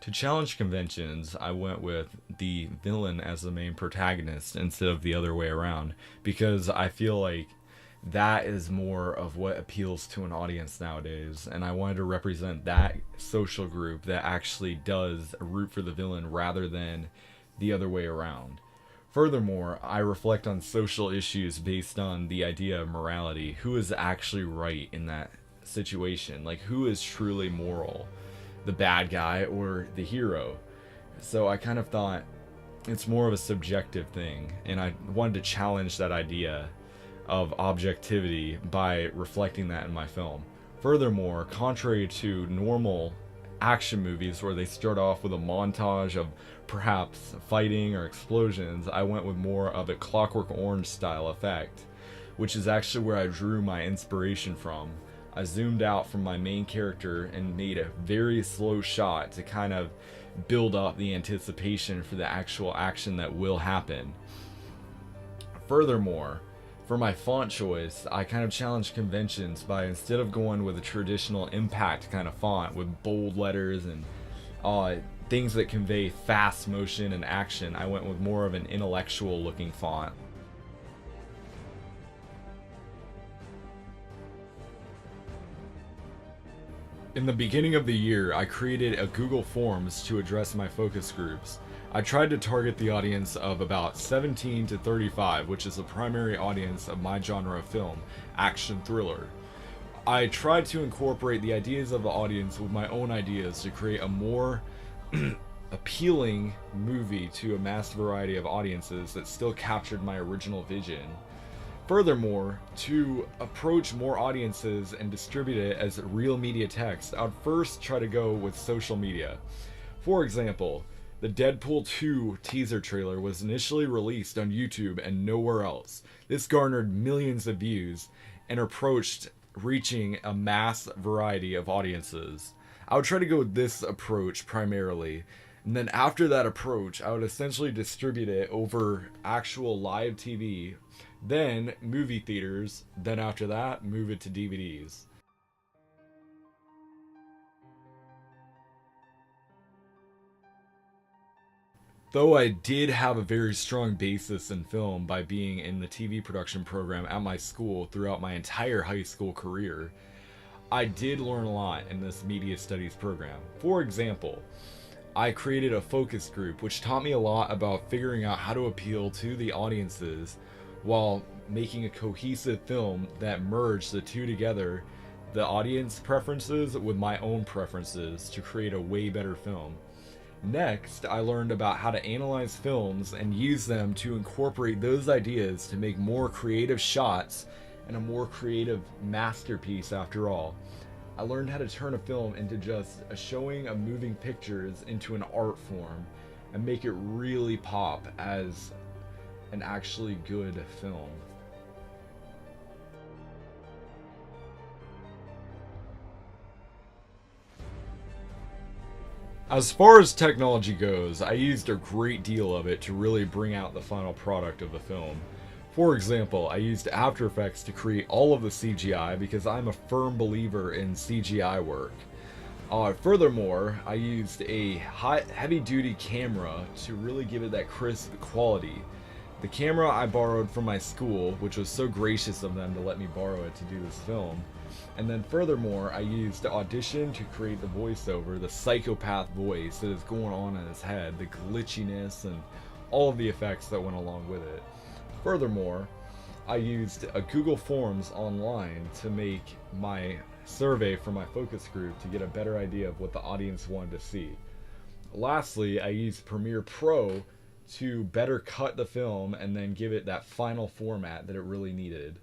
To challenge conventions, I went with the villain as the main protagonist instead of the other way around because I feel like that is more of what appeals to an audience nowadays, and I wanted to represent that social group that actually does root for the villain rather than the other way around. Furthermore, I reflect on social issues based on the idea of morality. Who is actually right in that situation? Like, who is truly moral? The bad guy or the hero? So I kind of thought it's more of a subjective thing, and I wanted to challenge that idea of objectivity by reflecting that in my film. Furthermore, contrary to normal action movies where they start off with a montage of perhaps fighting or explosions, I went with more of a Clockwork Orange style effect, which is actually where I drew my inspiration from. I zoomed out from my main character and made a very slow shot to kind of build up the anticipation for the actual action that will happen. Furthermore, for my font choice, I kind of challenged conventions by, instead of going with a traditional impact kind of font with bold letters and things that convey fast motion and action, I went with more of an intellectual looking font. In the beginning of the year, I created a Google Forms to address my focus groups. I tried to target the audience of about 17 to 35, which is the primary audience of my genre of film, action thriller. I tried to incorporate the ideas of the audience with my own ideas to create a more appealing movie to a mass variety of audiences that still captured my original vision. Furthermore, to approach more audiences and distribute it as real media text, I would first try to go with social media. For example, the Deadpool 2 teaser trailer was initially released on YouTube and nowhere else. This garnered millions of views and approached reaching a mass variety of audiences. I would try to go with this approach primarily, and then after that approach, I would essentially distribute it over actual live TV, then movie theaters, then after that, move it to DVDs. Though I did have a very strong basis in film by being in the TV production program at my school throughout my entire high school career, I did learn a lot in this media studies program. For example, I created a focus group which taught me a lot about figuring out how to appeal to the audiences while making a cohesive film that merged the two together, the audience preferences with my own preferences, to create a way better film. Next, I learned about how to analyze films and use them to incorporate those ideas to make more creative shots and a more creative masterpiece after all. I learned how to turn a film into just a showing of moving pictures into an art form and make it really pop as an actually good film. As far as technology goes, I used a great deal of it to really bring out the final product of the film. For example, I used After Effects to create all of the CGI because I'm a firm believer in CGI work. Furthermore, I used a heavy-duty camera to really give it that crisp quality. The camera I borrowed from my school, which was so gracious of them to let me borrow it to do this film. And then furthermore, I used Audition to create the voiceover, the psychopath voice that is going on in his head, the glitchiness, and all of the effects that went along with it. Furthermore, I used a Google Forms online to make my survey for my focus group to get a better idea of what the audience wanted to see. Lastly, I used Premiere Pro to better cut the film and then give it that final format that it really needed.